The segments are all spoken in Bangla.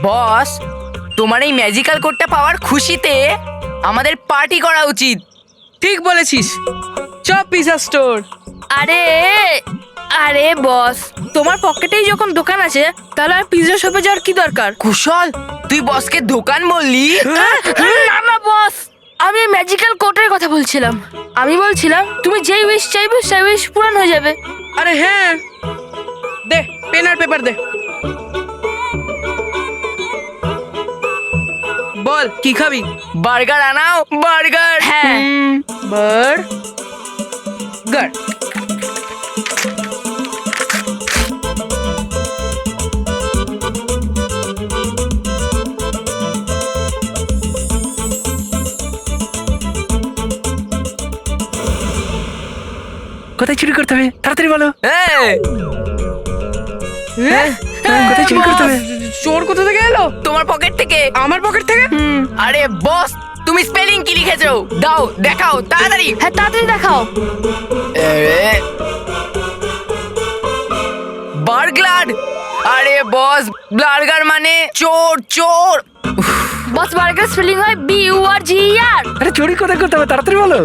বস, তোমার এই ম্যাজিক্যাল কোডটা পাওয়ার খুশিতে আমাদের পার্টি করা উচিত। ঠিক বলেছিস, চপ পিজা স্টোর। আরে আরে বস, তোমার পকেটেই যখন দোকান আছে তাহলে আর পিৎজা শপে যাওয়ার কি দরকার? কুশল, তুই বসকে দোকান বললি? না না বস, আমি এই ম্যাজিক্যাল কোটের কথা বলছিলাম। আমি বলছিলাম তুমি যেই উইশ চাইবে সেই উইশ পূরণ হয়ে যাবে। আরে হ্যাঁ, দে পেন আর পেপার দে। বল কি খাবি? বার্গার আনাও, বার্গার। হ্যাঁ। বার্গার। কোথায় চুরি করতে হবে তাড়াতাড়ি বলো। কোথায় চুরি করতে হবে? চোর কোথা থেকে এলো? তোমার পকেট থেকে। আমার পকেট থেকে? আরে বস, তুমি স্পেলিং কি লিখেছো? দাও, দেখাও তাড়াতাড়ি। হ্যাঁ তাড়াতাড়ি দেখাও। বার্গলার। আরে বস, বার্গার মানে চোর চোর। বস, বার্গার স্পেলিং হয় BURGER। আরে চুরি কোথায় করতে হবে তাড়াতাড়ি বলো।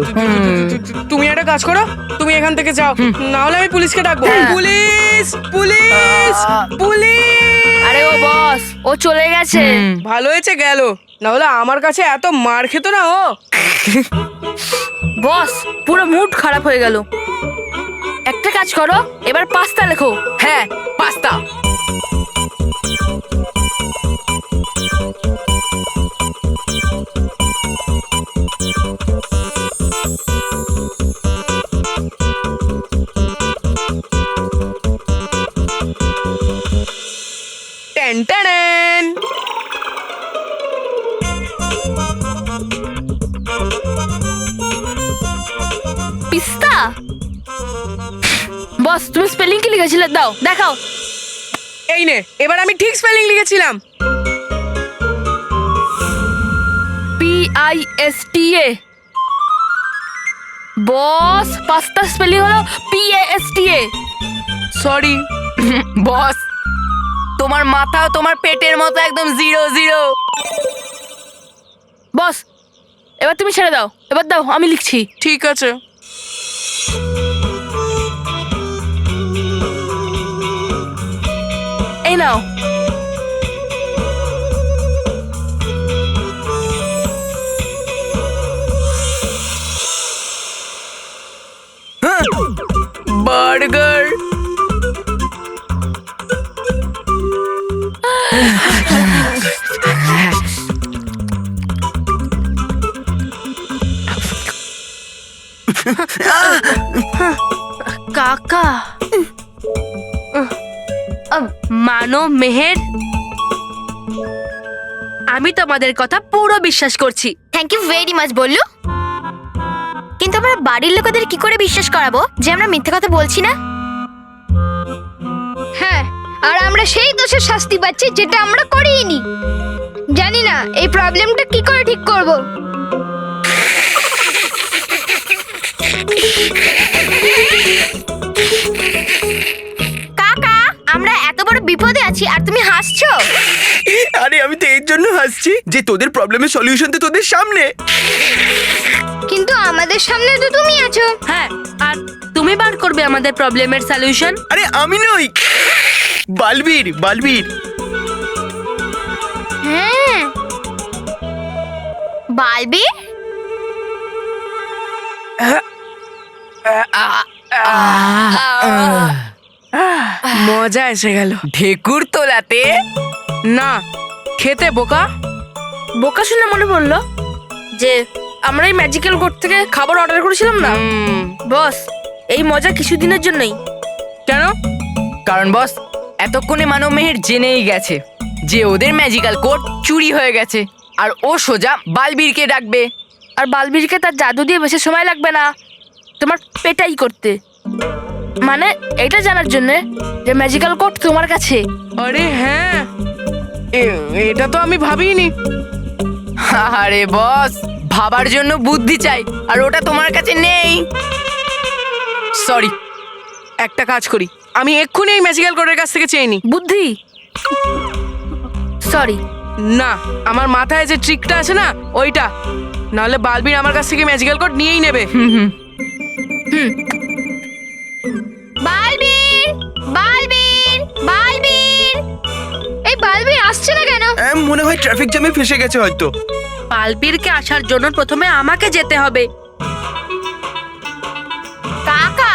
তুমি একটা কাজ করো, তুমি এখান থেকে যাও, না হলে আমি পুলিশকে ডাকবো। হ্যাঁ। Police police police. আরে ও বস, ও চলে গেছে। ভালো হয়েছে গেল, না হলে আমার কাছে এত মার খেত না ও। বস, পুরো মুড খারাপ হয়ে গেল। একটা কাজ করো, এবার পাস্তা লেখো। হ্যাঁ, পাস্তা। Ten ten. পিস্তা। বস, তুমি স্পেলিং কি লিখেছিলে? দাও দেখাও। এই নে, এবার আমি ঠিক স্পেলিং লিখেছিলাম। PISTA। বস, পাস্তা স্পেলিং হলো PASTA। সরি বস, তোমার মাথাও তোমার পেটের মতো একদম 0-0। বস, এবার তুমি ছেড়ে দাও, এবার দাও আমি লিখছি। ঠিক আছে। এই নাও। বার্গার। কাকা, মানো মেহের, আমি তোমাদের কথা পুরো বিশ্বাস করছি। থ্যাংক ইউ ভেরি মাচ বললু। কিন্তু আমরা বাড়ির লোকেদের কি করে বিশ্বাস করাবো যে আমরা মিথ্যে কথা বলছি না? হ্যাঁ, আর আমরা সেই দোষের শাস্তি পাচ্ছি যেটা আমরা করিনি। জানি না এই প্রবলেমটা কি করে ঠিক করব। কাকা, আমরা এত বড় বিপদে আছি আর তুমি হাসছো। আরে আমি তো এর জন্য হাসছি যে তোদের প্রবলেমের সলিউশন তো তোদের সামনে। কিন্তু আমাদের সামনে তো তুমি আছো। হ্যাঁ, আর তুমি বার করবে আমাদের প্রবলেমের সলিউশন। আরে আমি নই, বালবীর বালবীর। হ্যাঁ, বালবি। মজা এসে গেল। ঢেকুর তোলাতে না, খেতে বোকা। বোকা শুনে মনে পড়লো যে আমরা এই ম্যাজিক্যাল কোড থেকে খাবার অর্ডার করেছিলাম না। বস, এই মজা কিছুদিনের জন্যই। কেন? কারণ বস, এতক্ষণে মানব মেহের জেনেই গেছে যে ওদের ম্যাজিক্যাল কোড চুরি হয়ে গেছে, আর ও সোজা বালবীরকে ডাকবে। আর বালবীরকে তার জাদু দিয়ে বেশি সময় লাগবে না তোমার পেটাই করতে, মানে এটা জানার জন্য যে ম্যাজিক্যাল কোড তোমার কাছে। আরে হ্যাঁ, এটা তো আমি ভাবিনি। আরে বস, ভাবার জন্য বুদ্ধি চাই, আর ওটা তোমার কাছে নেই। সরি। একটা কাজ করি, আমি এক্ষুনি এই ম্যাজিক্যাল কোডের কাছ থেকে চেয়ে নি। বুদ্ধি? সরি। না, আমার মাথায় যে ট্রিকটা আছে না ওইটা, নাহলে বালবির আমার কাছ থেকে ম্যাজিক্যাল কোড নিয়েই নেবে। বালবীর, বালবীর, বালবীর। এই বালবীর আসছে না কেন? মনে হয় ট্রাফিক জ্যামে ফেসে গেছে হয়তো। বালবীরকে আসার জন্য প্রথমে আমাকে যেতে হবে। কাকা,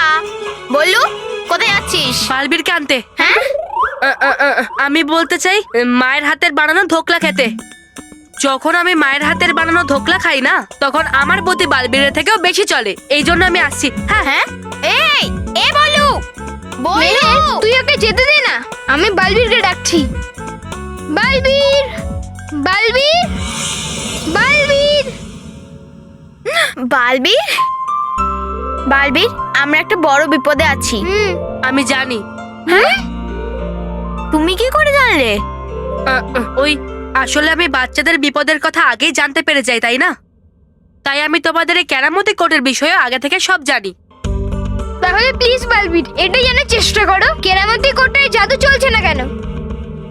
বললু কোথায় যাচ্ছিস? বালবীরকে আনতে। হ্যাঁ, আমি বলতে চাই মায়ের হাতের বানানো ধোকলা খেতে। যখন আমি মায়ের হাতের বানানো ধোকলা খাই না, তখন আমার প্রতি বালবীরের থেকেও বেশি চলে। এই জন্য আমি আসছি। হ্যাঁ হ্যাঁ। এই, এ বললু, বললু। তুই ওকে যেতে দে না, আমি বালবীরকে ডাকছি। বালবীর, বালবীর, বালবীর। বালবীর, বালবীর, আমরা একটা বড় বিপদে আছি। আমি জানি। তুমি কি করে জানলে? ওই আসলে আমি বাচ্চাদের বিপদের কথা আগেই জানতে পেরে যাই, তাই না? তাই আমি তোমাদের এই কেরামতি কোটের বিষয়ে আগে থেকে সব জানি। তাহলে প্লিজ বালবীর, এটা জানার চেষ্টা করো কেরামতি কোটটায় জাদু চলছে না কেন।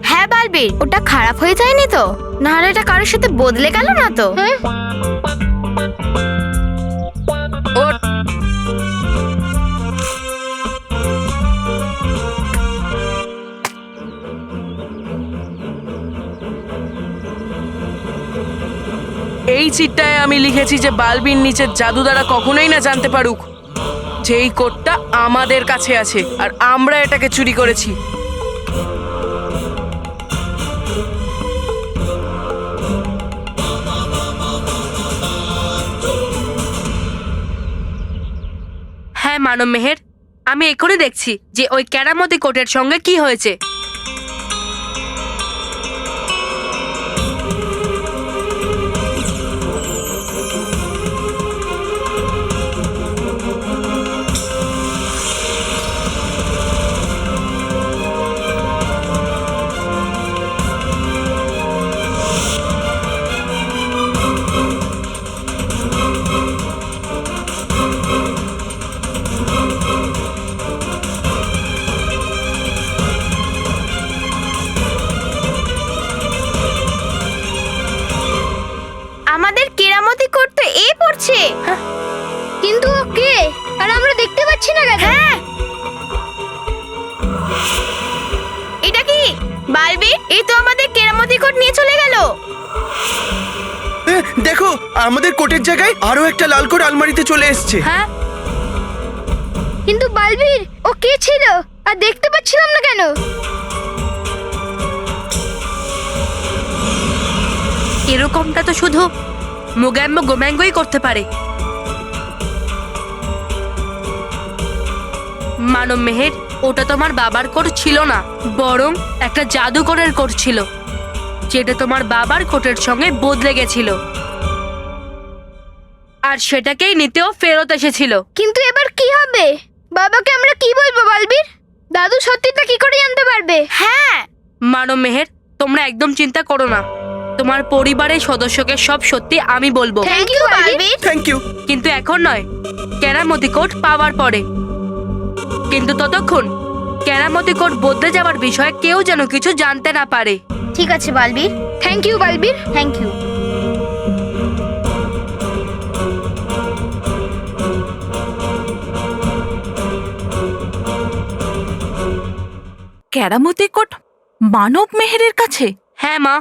হ্যাঁ বালবীর, ওটা খারাপ হয়ে যায়নি তো? নাহলে এটা কারোর সাথে বদলে গেল না তো? হ্যাঁ, ওর এই চিটটায় আমি লিখেছি যে বালবির নিচের জাদু দ্বারা কখনোই না জানতে পারুক যে এই কোডটা আমাদের কাছে আছে আর আমরা এটাকে চুরি করেছি। হ্যাঁ মানব মেহের, আমি এখনই দেখছি যে ওই কেরামতি কোটের সঙ্গে কি হয়েছে। আমাদের কেরামতি করতে এ পড়ছে। কিন্তু ও কে আর আমরা দেখতে পাচ্ছি না কেন? হ্যাঁ, এটা কি বালবীর? এই তো আমাদের কেরামতি কোট নিয়ে চলে গেল। দেখো, আমাদের কোটের জায়গায় আরো একটা লাল কোট আলমারিতে চলে এসেছে। হ্যাঁ, কিন্তু বালবীর, ও কে ছিল আর দেখতে পাচ্ছিলাম না কেন? এরকমটা তো শুধু মুগ্যাম্ব গোম্যাঙ্গই করতে পারে। মানব মেহের, ওটা তোমার বাবার কোট ছিল না, বরং একটা জাদুকরের কোট ছিল, যেটা তোমার বাবার কোটের সঙ্গে বদলে গেছিল আর সেটাকেই নিতেও ফেরত এসেছিল। কিন্তু এবার কি হবে? বাবাকে আমরা কি বলবো বালবীর? দাদু সত্যিটা কি করে জানতে পারবে? হ্যাঁ, মানব মেহের, তোমরা একদম চিন্তা করো না, তোমার পরিবারের সদস্যকে সব সত্যি আমি বলবো। Thank you Balbir. Thank you. কিন্তু এখন নয়, কেরামতি কোট পাওয়ার পরে। কিন্তু ততক্ষণ কেরামতি কোট বদলে যাওয়ার বিষয়ে কেউ যেন কিছু জানতে না পারে। ঠিক আছে Balbir, thank you Balbir. Thank you. কেরামতি কোট মানব মেহেরের কাছে? হ্যাঁ মা,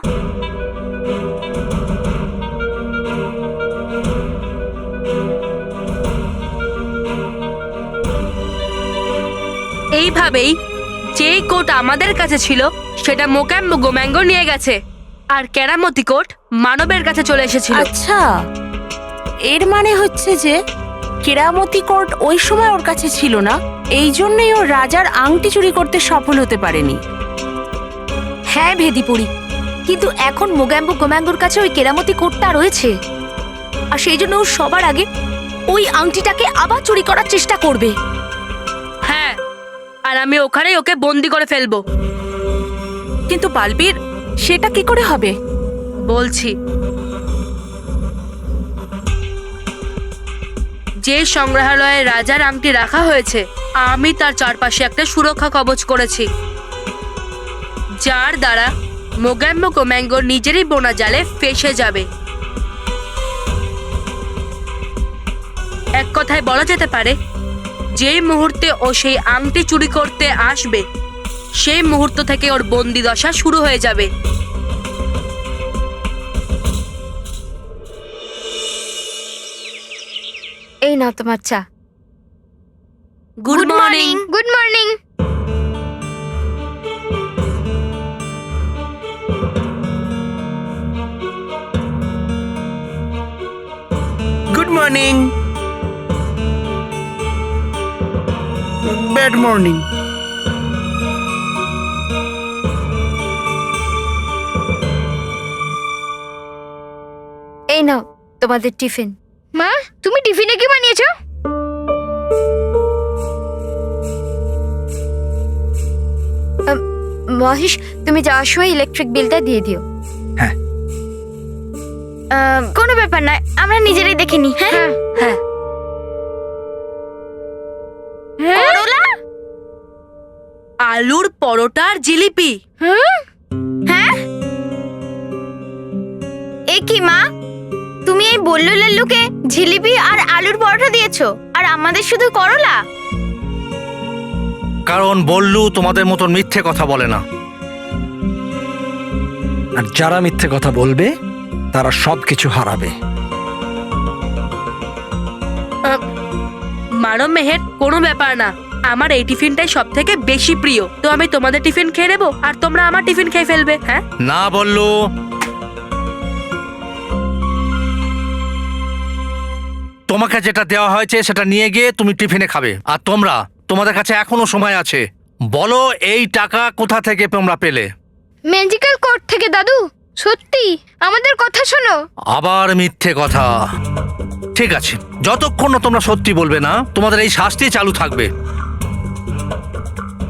এইভাবেই যে কোট আমাদের কাছে ছিল সেটা মোকাম্ব গোম্যাঙ্গো নিয়ে গেছে, আর কেরামতি কোট মানবের কাছে চলে এসেছিল। আচ্ছা, এর মানে হচ্ছে যে কেরামতি কোট ওই সময় ওর কাছে ছিল না, এই জন্যই ও রাজার আংটি চুরি করতে সফল হতে পারেনি। হ্যাঁ ভেদিপুরি, কিন্তু এখন মোগ্যাম্বো গোম্যাঙ্গোর কাছে ওই কেরামতি কোটটা রয়েছে, আর সেই জন্য ও সবার আগে ওই আংটিটাকে আবার চুরি করার চেষ্টা করবে। হ্যাঁ, আর আমি ওখানেই ওকে বন্দি করে ফেলবো। কিন্তু বালবীর, সেটা কি করে হবে? বলছি, যে সংগ্রহালয়ে রাজার আংটি রাখা হয়েছে, আমি তার চারপাশে একটা সুরক্ষা কবচ করেছি, যার দ্বারা মোগ্যাম্বো ম্যাঙ্গো নিজেরই বোনা জালে ফেসে যাবে। এক কথায় বলা যেতে পারে, যেই মুহূর্তে ও সেই আংটি চুরি করতে আসবে সেই মুহূর্ত থেকে ওর বন্দি দশা শুরু হয়ে যাবে। এই নাও তোমার চা। Good morning. Good morning. Good morning. Bad morning. এই নাও তোমাদের টিফিন। মা, তুমি টিফিনে কি বানিয়েছো? মহেশ, তুমি যাওয়ার সময় ইলেকট্রিক বিলটা দিয়ে দিও। হ্যাঁ। কোনো ব্যাপার নয়, আমরা নিজেরাই দেখে নিই। হ্যাঁ হ্যাঁ। করলা? আলুর পরোটা আর জিলিপি। হ্যাঁ, এ কি মা, তুমি এই বল্লু লাল্লুকে জিলিপি আর আলুর পরোটা দিয়েছো আর আমাদের শুধু করলা? কারণ বল্লু তোমাদের মতন মিথ্যে কথা বলে না। আর যারা মিথ্যে কথা বলবে তারা সবকিছু হারাবে। মানব মেহের, কোনো ব্যাপার না, আমার এই টিফিনটাই সব থেকে বেশি প্রিয়, তো আমি তোমাদের টিফিন খেয়ে নেবো আর তোমরা আমার টিফিন খেয়ে ফেলবে। হ্যাঁ, না বল্লু, তোমাকে যেটা দেওয়া হয়েছে সেটা নিয়ে গিয়ে তুমি টিফিনে খাবে। আর তোমরা, তোমাদের কাছে এখনো সময় আছে, বলো এই টাকা কোথা থেকে তোমরা পেলে? ম্যাজিক্যাল কোর্ট থেকে দাদু। সত্যি, আমাদের কথা শোনো। আবার মিথ্যে কথা। ঠিক আছে, যতক্ষণ না তোমরা সত্যি বলবে না তোমাদের এই শাস্তি চালু থাকবে।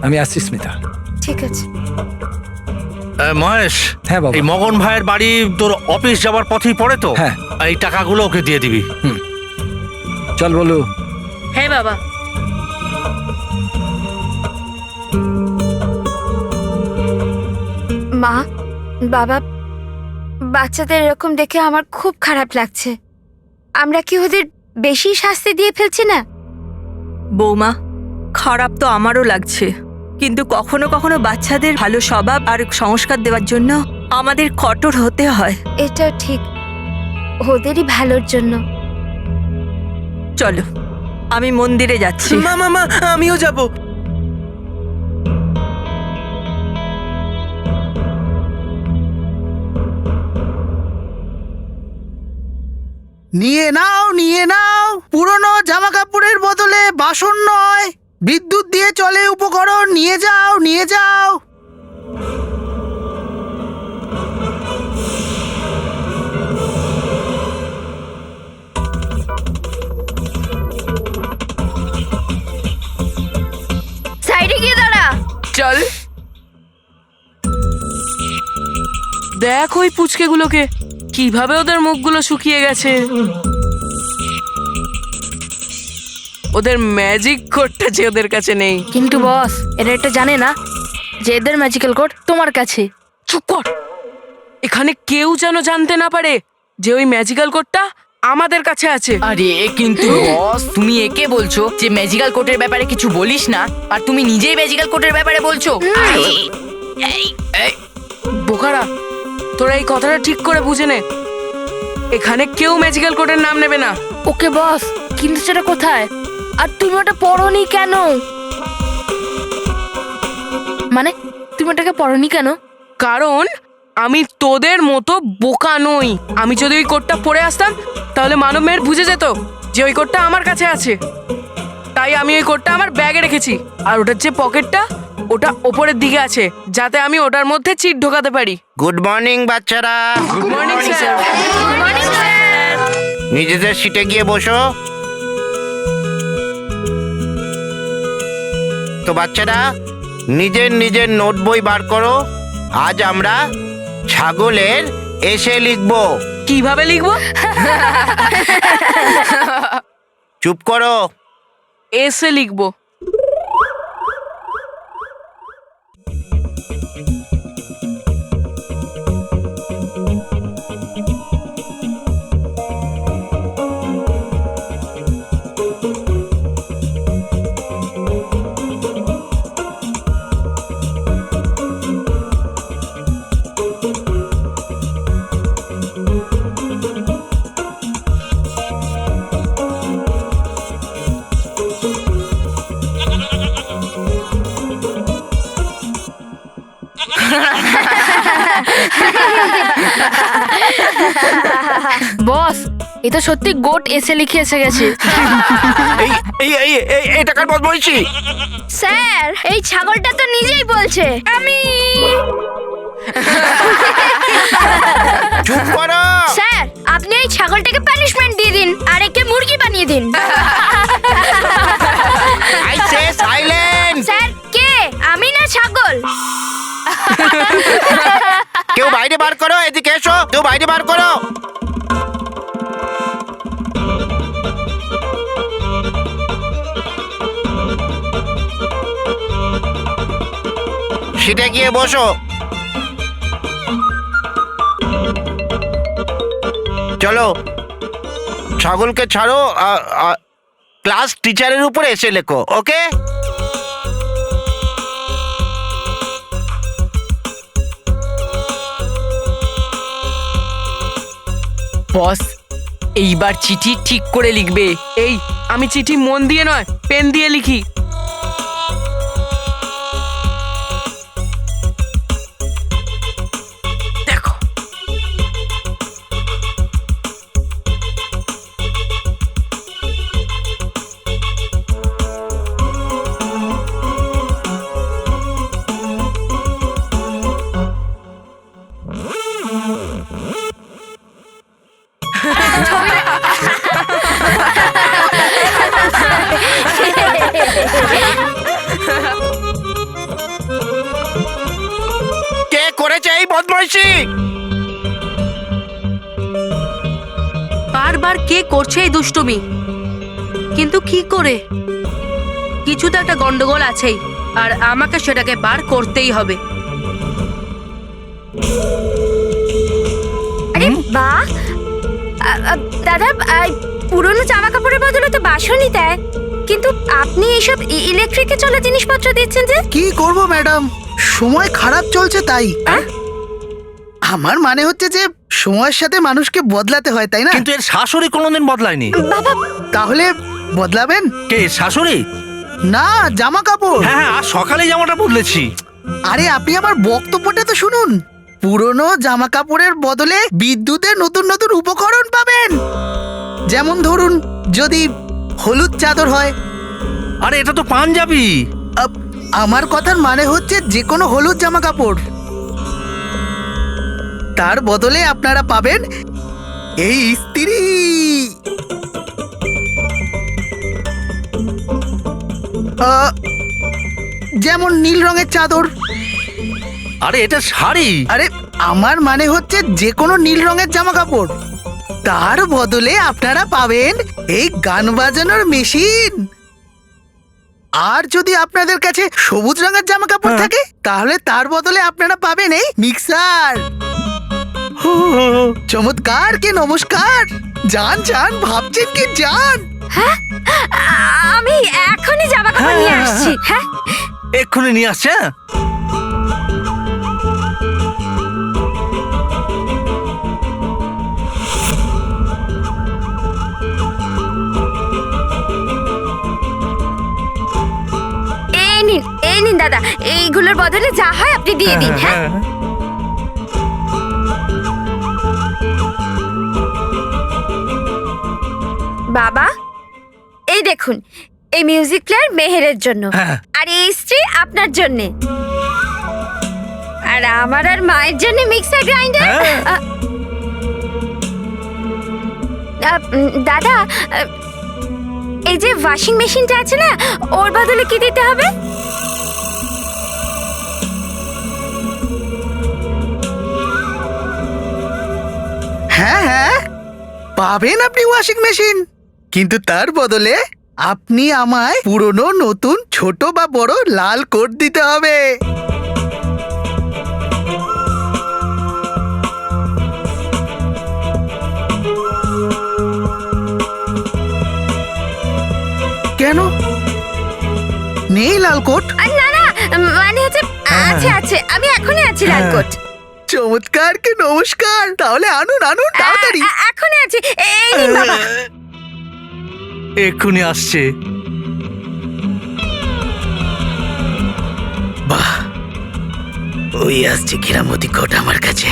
আমি আসছি স্মিতা। ঠিক আছে। মহেশ, হ্যাঁ বাবা। এই মগন ভাইয়ের বাড়ি তোর অফিস যাওয়ার পথেই পড়ে তো? হ্যাঁ। এই টাকাগুলো ওকে দিয়ে দিবি। চল বলু। হ্যাঁ বাবা। মা, বাবা, বাচ্চাদের এরকম দেখে আমার খুব খারাপ লাগছে। আমরা কি ওদের বেশি শাস্তি দিয়ে ফেলছি না? বৌমা, খারাপ তো আমারও লাগছে, কিন্তু কখনো কখনো বাচ্চাদের ভালো স্বভাব আর সংস্কার দেওয়ার জন্য আমাদের কঠোর হতে হয়। এটা ঠিক, ওদেরই ভালোর জন্য। চলো, আমি মন্দিরে যাচ্ছি। মা মা মা, আমিও যাব। নিয়ে নাও, নিয়ে নাও। পুরনো জামা কাপড়ের বদলে বাসন নয়, বিদ্যুৎ দিয়ে চলে উপকরণ। নিয়ে যাও, নিয়ে যাও। সাইডে গিয়ে দাঁড়া। চল, দেখ ওই পুচকেগুলোকে, কিভাবে ওদের মুখগুলো শুকিয়ে গেছে। ওদের ম্যাজিক কোডটা যে ওদের কাছে নেই। কিন্তু বস, এরা এটা জানে না যে এদের ম্যাজিক্যাল কোড তোমার কাছে। চুপ কর, এখানে কেউ যেন জানতে না পারে যে ওই ম্যাজিক্যাল কোডটা আমাদের কাছে আছে। আরে কিন্তু বস, তুমি একে বলছো যে ম্যাজিক্যাল কোটের ব্যাপারে কিছু বলিস না, আর তুমি নিজেই ম্যাজিক্যাল কোটের ব্যাপারে বলছো। বোকারা, তোরা এই কথাটা ঠিক করে বুঝে নে, এখানে কেউ ম্যাজিক্যাল কোডের নাম নেবে না। ওকে বস, কিন্তু সেটা কোথায়? আর তুমি ওটা পড়োনি কেন? মানে তুমি ওটাকে পড়োনি কেন? কারণ আমি তোদের মতো বোকা নই। আমি যদি ওই কোডটা পড়ে আসতাম তাহলে মানব মেয়ের বুঝে যেত যে ওই কোডটা আমার কাছে আছে। তাই আমি ওই কোডটা আমার ব্যাগে রেখেছি, আর ওটার যে পকেটটা ওটা ওপরের দিকে আছে, যাতে আমি ওটার মধ্যে চিট ঢোকাতে পারি। গুড মর্নিং বাচ্চারা। Good morning sir. নিজেদের সিটে গিয়ে বসো। তো বাচ্চারা, নিজের নিজের নোট বই বার করো। আজ আমরা ছাগলের এসে লিখবো। কিভাবে লিখবো? চুপ করো। এসে লিখবো। বস এ তো সত্যি গোট এসে লিখে এসে গেছে। এই এই এই এই এই টাকার বস বলছি। স্যার এই ছাগলটা তো নিজেই বলছে আমি। চুপ করো। স্যার আপনি এই ছাগলটাকে পানিশমেন্ট দিয়ে দিন আর একে মুরগি বানিয়ে দিন। I say silent. স্যার কে আমি না ছাগল? কেউ বাইরে বার করো, এদিকে এসো, কেউ বাইরে বার করো। সিটে গিয়ে বসো। চলো ছাগলকে ছাড়ো, ক্লাস টিচারের উপরে এসে লেখো, ওকে? বস এইবার চিঠি ঠিক করে লিখবে। এই আমি চিঠি মন দিয়ে নয় পেন দিয়ে লিখি। দেখো কে করেছে এই বদমাইশি? বারবার কে করছে এই দুষ্টুমি? কিন্তু কি করে? কিছু তো একটা গন্ডগোল আছেই, আর আমাকে সেটাকে বার করতেই হবে। আরে বাহ দাদা, পুরনো জামা কাপড়ের বদলে তো বাসনই দেয়, কিন্তু আপনি এইসব ইলেকট্রিকে চলা জিনিসপত্র দিচ্ছেন যে? কি করব ম্যাডাম, সময় খারাপ চলছে তাই। আমার মানে হচ্ছে যে সময়ের সাথে মানুষকে বদলাতে হয়, তাই না? কিন্তু এর শাশুড়ি কোনোদিন বদলায়নি। তাহলে বদলাবেন? কে শাশুড়ি? না, জামা কাপড়। হ্যাঁ হ্যাঁ, আজ সকালেই জামাটা বদলেছি। আরে আপনি আমার বক্তব্যটা তো শুনুন। পুরনো জামা কাপড়ের বদলে বিদ্যুতের নতুন নতুন উপকরণ পাবেন। যেমন ধরুন, যদি হলুদ চাদর হয়। আরে এটা তো পাঞ্জাবি। আমার কথার মানে হচ্ছে যে কোনো হলুদ জামা কাপড়, তার বদলে আপনারা পাবেন এই ইস্ত্রি। যেমন নীল রঙের চাদর। আরে এটা শাড়ি। আরে আমার মানে হচ্ছে যে কোনো নীল রঙের জামা কাপড়, তার বদলে আপনারা পাবেন এই গান বাজানোর মেশিন। আর যদি আপনাদের কাছে সবুজ রঙের জামা কাপড় থাকে, তাহলে তার বদলে আপনারা পাবেন এই মিক্সার। চমৎকার, কি নমস্কার। যান যান, ভাবছেন কি যান? আমি এখনই জামা কাপড় নিয়ে আসছি। হ্যাঁ এক্ষুনি নিয়ে আসছে। এই নিন দাদা, এইগুলোর বদলে যা হয় আপনি দিয়ে দিন। হ্যাঁ বাবা, এই দেখুন, এই মিউজিক প্লেয়ার মেহেরের জন্য, আর এই ইস্ত্রি আপনার জন্য, আর আমার আর মায়ের জন্য মিক্সার গ্রাইন্ডার। দাদা, এই যে ওয়াশিং মেশিনটা আছে না, ওর বদলে কি দিতে হবে? হ্যাঁ হ্যাঁ, পাবেন আপনি ওয়াশিং মেশিন, কিন্তু তার বদলে আপনি আমায় পুরনো নতুন ছোট বা বড় লাল কোট দিতে হবে। কেন নেই লাল কোট? না না, মানে হচ্ছে আছে আছে, আমি এখনই আছি লাল কোট। চমৎকার, কি নমস্কার। তাহলে আনুন আনুন তাড়াতাড়ি। এখনই আছি, এই নিন বাবা। এক্ষুনি আসছে। বাহ, ওই আসছে কেরামতি কোট আমার কাছে।